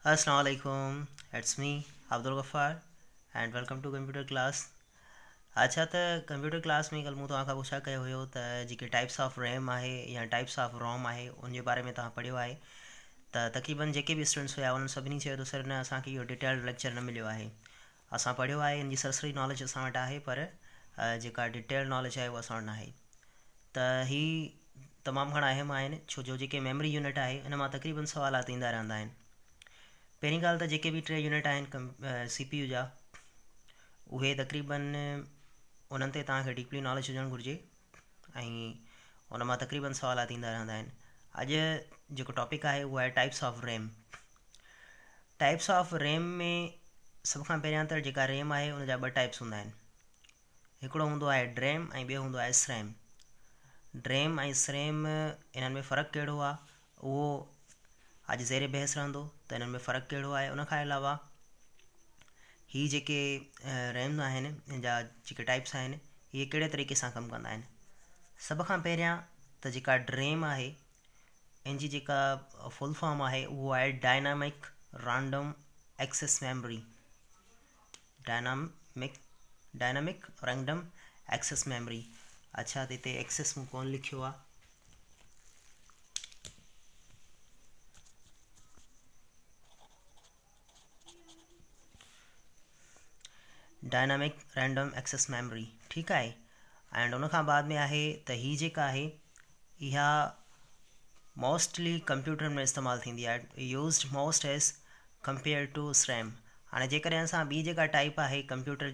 अस्सलाम वालेकुम, it's me Abdul Ghaffar and welcome to computer class. अच्छा त कंप्यूटर क्लास में कल मूं तव्हां पुछा कयो हुयो त जेके टाइप्स ऑफ रैम आहे या टाइप्स ऑफ रोम आहे उन जे बारे में तव्हां पढ़ियो आहे त तक़रीबन जेके बि स्टूडेंट्स हुआ उन्हनि सभिनी चयो त सर न असांखे इहो डिटेल्ड लेक्चर न मिलियो आहे। असां पढ़ियो आहे, इन जी सरसरी नॉलेज असां वटि आहे, पर जेका डिटेल्ड नॉलेज आहे उहा असां वटि न आहे। त ही तमामु घणा अहम आहिनि, छो जो जेके मेमरी यूनिट आहे इन मां तक़रीबन सवालात ईंदा रहंदा आहिनि। पहिरीं ॻाल्हि त जेके बि टे यूनिट आहिनि सी पी यू जा, उहे तक़रीबन उन्हनि ते तव्हांखे डीपली नॉलेज हुजणु घुरिजे ऐं उन मां तक़रीबन सवालात ईंदा रहंदा आहिनि। अॼु जेको टॉपिक आहे उहो आहे types of RAM. Types of RAM में सभ खां पहिरियां त जेका रैम आहे उन जा ॿ टाइप्स हूंदा आहिनि। हिकिड़ो हूंदो आहे ड्रैम ऐं ॿियो हूंदो आहे स्रैम। ड्रैम ऐं स्रैम इन्हनि में फ़र्क़ु कहिड़ो आहे उहो अॼु ज़ेरे बहस रहंदो त इन्हनि में फ़र्क़ु कहिड़ो आहे। उन खां अलावा ही जेके रैम आहिनि इन जा जेके टाइप्स आहिनि इहे कहिड़े तरीक़े सां कमु कंदा आहिनि। सभ खां पहिरियां त जेका ड्रैम आहे इन जी जेका फुल फॉर्म आहे उहो आहे dynamic random access memory. Dynamic random access memory. अच्छा, त हिते एक्सेस मूं कोन लिखियो आहे। डायनामिक रैंडम एक्सेस मेमोरी, ठीकु आहे। एंड उन खां बाद में आहे त ही जेका आहे इहा मोस्टली कंप्यूटर में इस्तेमालु थींदी आहे, used most as compare to SRAM. हाणे जेकॾहिं असां ॿी जेका टाइप आहे कंप्यूटर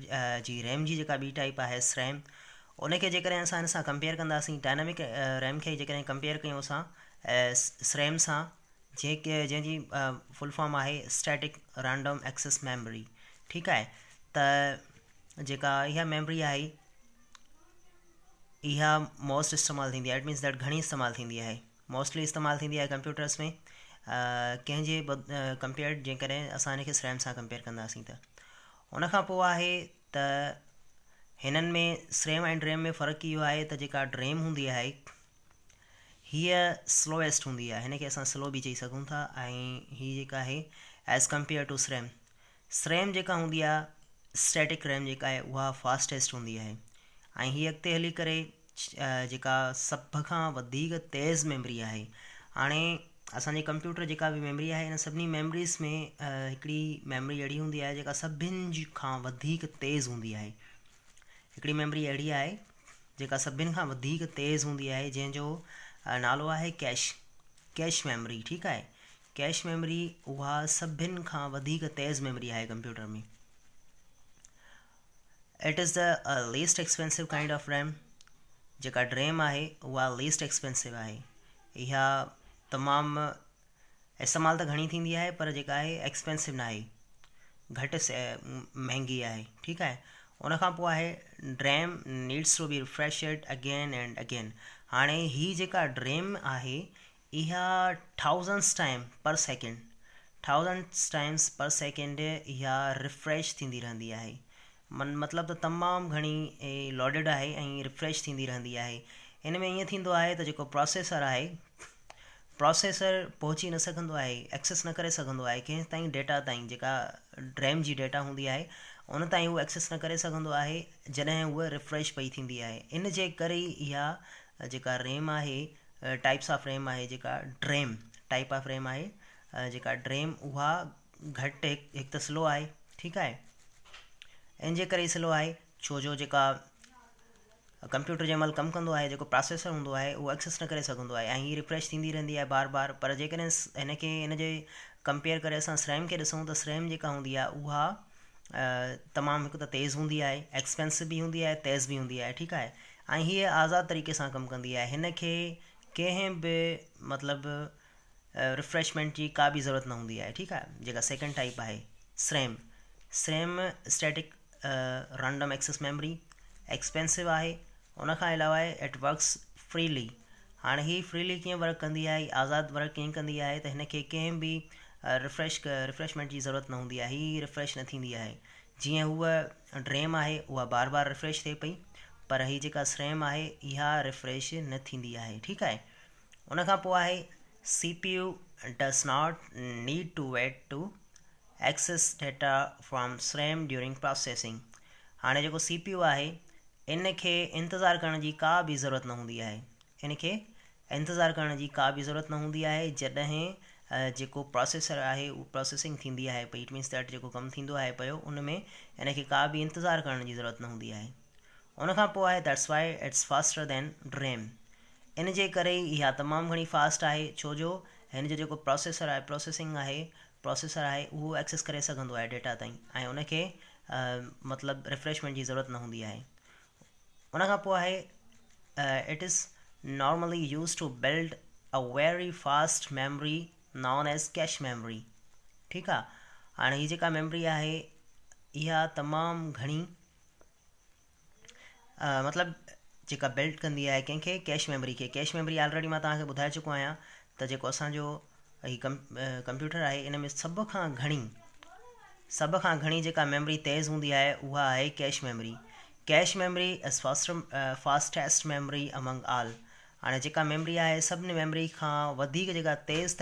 जी रैम जी जेका ॿी टाइप आहे स्रैम, उनखे जेकॾहिं असां इन सां कंपेयर कंदासीं, डायनामिक रैम खे जेकॾहिं कंपेयर कयूं असां स्रैम सां, जंहिंजी फुल फॉर्म आहे स्टैटिक रैंडम एक्सेस मेमोरी, ठीकु आहे। त जेका इहा मेमोरी आहे इहा मोस्ट इस्तेमालु थींदी आहे, इट मीन्स दैट घणी इस्तेमालु थींदी आहे, मोस्टली इस्तेमालु थींदी आहे कंप्यूटर्स में कंहिंजे कंपेयर जेकॾहिं असां हिनखे स्रैम सां कंपेयर कंदासीं त। उन खां पोइ आहे त हिननि में स्रैम ऐं ड्रैम में फ़र्क़ु इहो आहे त जेका ड्रैम हूंदी आहे हीअ स्लोएस्ट हूंदी आहे, हिनखे असां स्लो बि चई सघूं था, ऐं हीअ जेका आहे एज़ कंपेयर टू स्रैम। स्रैम जेका हूंदी आहे स्टैटिक रैम जेका आहे उहा फास्टेस्ट हूंदी आहे, ऐं हीअ अॻिते हली करे जेका सभ खां वधीक तेज़ मेमोरी आहे। हाणे असांजे कंप्यूटर जेका बि मेमोरी आहे इन सभिनी मेमोरीज़ में हिकिड़ी मेमोरी अहिड़ी हूंदी आहे जेका सभिनि खां वधीक तेज़ हूंदी आहे। हिकिड़ी मेमोरी अहिड़ी आहे जेका सभिनि खां वधीक तेज़ हूंदी आहे, जंहिंजो नालो आहे कैश मेमोरी, ठीकु आहे। कैश मेमोरी उहा सभिनि खां वधीक तेज़ मेमोरी आहे कंप्यूटर में। It is the least expensive kind of RAM. जेका ड्रैम आहे उहा लीस्ट एक्सपेंसिव आहे, इहा तमामु इस्तेमालु त घणी थींदी आहे पर जेका आहे एक्सपेंसिव न आहे, घटि महांगी आहे, ठीकु आहे। उन खां पोइ आहे DRAM needs to be refreshed again and again. हाणे ही जेका ड्रैम आहे इहा थाउज़ेंड्स टाइम्स पर सेकेंड इहा रिफ्रेश थींदी रहंदी आहे। मतिलबु त तमामु घणी लोडेड आहे ऐं रिफ्रेश थींदी रहंदी आहे। हिन में ईअं थींदो आहे त जेको प्रोसेसर आहे, प्रोसेसर पहुची न सघंदो आहे, एक्सेस न करे सघंदो आहे कंहिं ताईं डेटा ताईं, जेका ड्रैम जी डेटा हूंदी आहे उन ताईं उहो एक्सेस न करे सघंदो आहे जॾहिं उहा रिफ्रेश पई थींदी आहे। इन जे करे इहा जेका रैम आहे, टाइप्स ऑफ रैम आहे, जेका ड्रैम टाइप ऑफ रैम आहे, जेका ड्रैम उहा घटि हिकु त स्लो आहे, ठीकु आहे। इन जे करे स्लो आहे छो जो जेका कंप्यूटर जंहिं महिल कमु कंदो आहे, जेको प्रोसेसर हूंदो आहे उहो एक्सेस न करे सघंदो आहे ऐं हीअ रिफ्रेश थींदी रहंदी आहे बार बार। पर जेकॾहिं हिनखे हिन जे कंपेयर करे असां स्रैम खे ॾिसूं त स्रैम जेका हूंदी आहे उहा तमामु हिकु त तेज़ हूंदी आहे, एक्सपेंसिव बि हूंदी आहे, तेज़ बि हूंदी आहे, ठीकु आहे। ऐं हीअ आज़ादु तरीक़े सां कमु कंदी आहे, हिनखे कंहिं बि मतिलबु रिफ्रेशमेंट जी का बि ज़रूरत न हूंदी आहे, ठीकु आहे। जेका सेकेंड टाइप आहे SRAM static random access memory, expensive आहे। उन खां अलावा इट वर्क्स फ्रीली। हाणे ही फ्रीली कीअं वर्क कंदी आहे, आज़ादु वर्क कीअं कंदी आहे त हिनखे कंहिं बि रिफ्रेशमेंट जी ज़रूरत न हूंदी आहे, ही रिफ्रेश न थींदी आहे। जीअं हूअ ड्रैम आहे उहा बार बार रिफ्रेश थिए पई, पर ही जेका स्रैम आहे इहा रिफ्रेश न थींदी आहे, ठीकु आहे। उन खां पोइ आहे C P U does not need to wait to access data from RAM during processing. हाणे जेको CPU आहे इन खे इंतज़ारु करण जी का बि ज़रूरत न हूंदी आहे, इन खे इंतज़ारु करण जी का बि ज़रूरत न हूंदी आहे जॾहिं जेको प्रोसेसर आहे उहो प्रोसेसिंग थींदी आहे पई, इट मीन्स दैट जेको कमु थींदो आहे पियो उन में इन खे का बि इंतज़ारु करण जी ज़रूरत न हूंदी आहे। उनखां पोइ आहे that's why it's faster than RAM। इन जे करे इहा तमामु घणी फास्ट आहे, छो जो हिन जो जेको प्रोसेसर आहे प्रोसेसर आहे उहो एक्सेस करे सघंदो आहे डेटा ताईं ऐं उनखे मतिलबु रिफ्रेशमेंट जी ज़रूरत न हूंदी आहे। उनखां पोइ आहे it is normally used to build a very fast memory known as cache memory। ठीकु आहे, हाणे हीअ जेका मेमरी आहे इहा तमामु घणी मतिलबु जेका बिल्ड कंदी आहे कंहिंखे, कैश मेमरी खे। कैश मेमरी ऑलरेडी मां तव्हांखे ॿुधाए चुको आहियां त जेको असांजो हीअ कंप्यूटर आहे इन में सभ खां घणी जेका मेमरी तेज़ हूंदी आहे उहा आहे cash memory. Cash memory is fastest memory among all. हाणे जेका मेमरी आहे सभिनी मेमरी खां वधीक जेका तेज़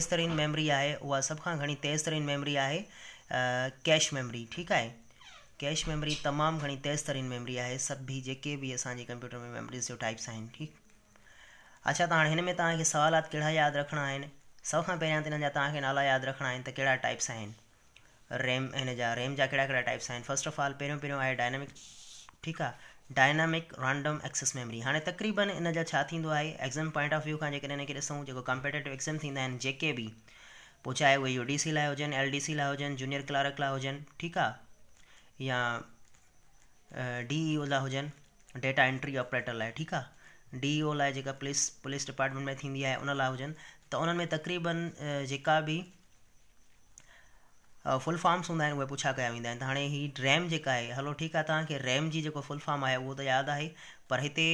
तरीन मेमरी आहे उहा सभ खां घणी तेज़ तरीन मेमरी आहे कैश मेमरी। ठीकु आहे, कैश मेमरी तमामु घणी तेज़ तरीन मेमरी आहे सभी जेके बि असांजे कंप्यूटर में मेमरीज़ जो टाइप्स आहिनि। ठीकु, अच्छा, त हाणे हिन में तव्हांखे सवालात कहिड़ा यादि रखणा आहिनि? सभ खां पहिरियां त हिन जा तव्हांखे नाला यादि रखणा आहिनि त कहिड़ा टाइप्स आहिनि रैम जा कहिड़ा टाइप्स आहिनि। फस्ट ऑफ ऑल पहिरियों आहे डायनामिक। ठीकु आहे, डायनामिक रैंडम एक्सेस मेमरी। हाणे तक़रीबन इन जा छा थींदो आहे, एग्ज़ाम पॉइंट ऑफ व्यू खां जेकॾहिं हिन खे ॾिसूं, जेको कॉम्पिटेटिव एग्ज़ाम थींदा आहिनि जेके बि, पोइ चाहे उहे UDC लाइ हुजनि, LDC लाइ हुजनि, जूनियर क्लर्क लाइ हुजनि, ठीकु आहे, या DEO लाइ हुजनि, डेटा एंट्री ऑपरेटर लाइ, ठीकु आहे, DEO लाइ जेका पुलिस डिपार्टमेंट में थींदी आहे उन लाइ हुजनि, त उन्हनि में तक़रीबन जेका बि फुल फॉर्म्स हूंदा आहिनि उहे पुछा कया वेंदा आहिनि। त हाणे हीअ रैम जेका आहे, हलो ठीकु आहे, तव्हांखे रैम जी जेको फुल फॉर्म आहे उहो त यादि आहे, पर हिते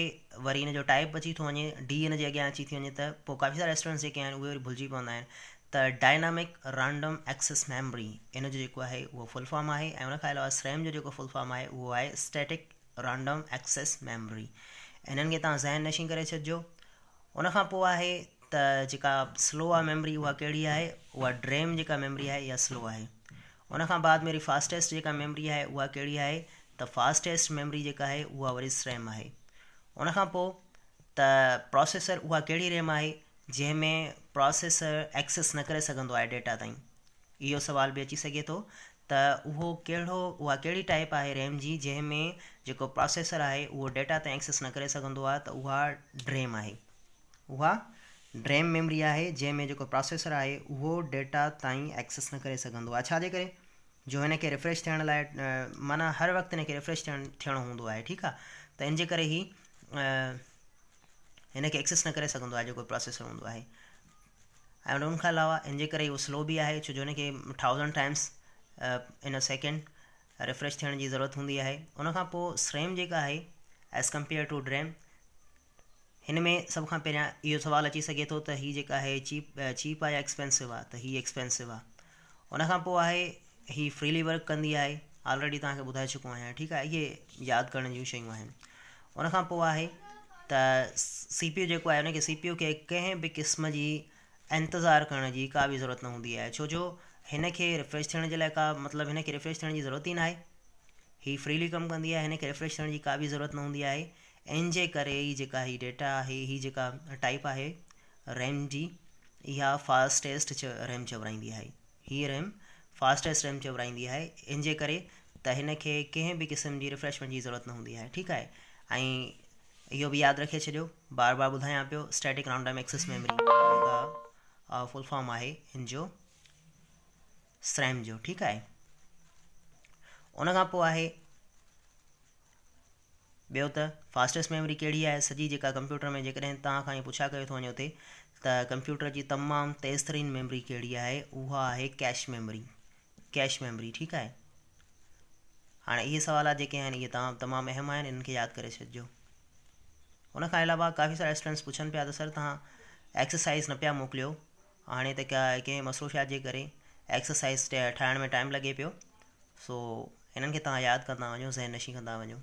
वरी हिन जो टाइप अची थो वञे, D हिन जे अॻियां अची थी वञे, त पोइ काफ़ी सारा स्टूडेंट्स जेके आहिनि उहे वरी भुलिजी पवंदा आहिनि। त डायनामिक रैंडम एक्सेस मेमरी इन जो जेको आहे उहो फुल फॉर्म आहे, ऐं उनखां अलावा SRAM जो जेको फुल फॉर्म आहे उहो आहे स्टैटिक रैंडम एक्सेस मेमरी। इन्हनि खे तव्हां ज़हन नशीं करे छॾिजो। उनखां पोइ आहे त जेका स्लो आहे मेमरी उहा कहिड़ी आहे, उहा DRAM जेका मेमरी आहे इहा स्लो आहे। उनखां बाद मेरी फास्टेस्ट जेका मेमरी आहे उहा कहिड़ी आहे, त फास्टेस्ट मेमरी जेका आहे उहा वरी SRAM आहे। उनखां पोइ त प्रोसेसर उहा कहिड़ी रैम आहे जंहिंमें प्रोसेसर एक्सेस न करे सघंदो आहे डेटा ताईं, इहो सुवाल बि अची सघे थो, त उहा कहिड़ी टाइप आहे रैम जी जंहिंमें जेको प्रोसेसर आहे उहो डेटा ताईं एक्सेस न करे सघंदो आहे, त उहा DRAM आहे। उहा DRAM मेमरी आहे जंहिंमें जेको प्रोसेसर आहे उहो डेटा ताईं एक्सेस न करे सघंदो आहे। छाजे करे? जो हिन खे रिफ्रेश थियण लाइ माना हर वक़्तु हिन खे रिफ्रेश थियणो हूंदो आहे। ठीकु आहे, त इन जे करे ई हिन खे एक्सेस न करे सघंदो आहे जेको प्रोसेसर हूंदो आहे। ऐं उनखां अलावा इन जे करे उहो स्लो बि आहे, छो जो हिन खे 1000 times in a second refresh थियण जी ज़रूरत हूंदी आहे। उनखां पोइ SRAM जेका आहे एज़ कम्पेयर टू DRAM, हिन में सभ खां पहिरियां इहो सुवाल अची सघे थो त हीअ जेका आहे चीप आहे या एक्सपेंसिव आहे, त हीअ एक्सपेंसिव आहे। उनखां पोइ आहे हीअ फ्रीली वर्क कंदी आहे, ऑलरेडी तव्हांखे ॿुधाए चुको आहियां। ठीकु आहे, इहे यादि करण जूं शयूं आहिनि। उनखां पोइ आहे त CPU जेको आहे उनखे CPU खे कंहिं बि क़िस्म जी इंतज़ारु करण जी का बि ज़रूरत न हूंदी आहे, छो जो हिन खे रिफ्रेश थियण जे लाइ हिन खे रिफ्रेश थियण जी ज़रूरत ई न आहे। हीअ फ्रीली कमु कंदी आहे, हिन खे रिफ्रेश थियण जी का बि ज़रूरत न हूंदी आहे। इन जे करे ही जेका ही डेटा आहे, ही जेका टाइप आहे रैम जी, इहा फास्टेस्ट रैम चवराईंदी आहे। हीअ रैम फास्टेस्ट रैम चवराईंदी आहे, इन जे करे त हिन खे कंहिं बि क़िस्म जी रिफ्रेशमेंट जी ज़रूरत न हूंदी आहे। ठीकु आहे, ऐं इहो बि यादि रखे छॾियो, बार बार ॿुधायां पियो, स्टैटिक रैंडम एक्सेस मेमरी जेका फुल फॉर्म आहे हिन जो SRAM जो। ठीकु आहे, उनखां पोइ आहे ॿियो त फास्टेस्ट मेमरी कहिड़ी आहे। सॼी जेका कंप्यूटर में जेकॾहिं तव्हां खां पुछा कयो थो वञे हुते त कंप्यूटर जी तमामु तेज़ तरीन मेमरी कहिड़ी आहे, उहा आहे कैश मेमरी। ठीकु आहे, हाणे इहे सवाल जेके आहिनि इहे तमामु अहम आहिनि, इन्हनि खे यादि करे छॾिजो। उनखां अलावा काफ़ी सारा स्टूडेंट्स पुछनि पिया त सर तव्हां एक्सरसाइज़ न पिया मोकिलियो, हाणे त कंहिं मसरूफ़ियात जे करे एक्सरसाइज़ ठाहिण में टाइम लॻे पियो, सो हिननि खे तव्हां यादि कंदा वञो, ज़हन नशीं कंदा वञो।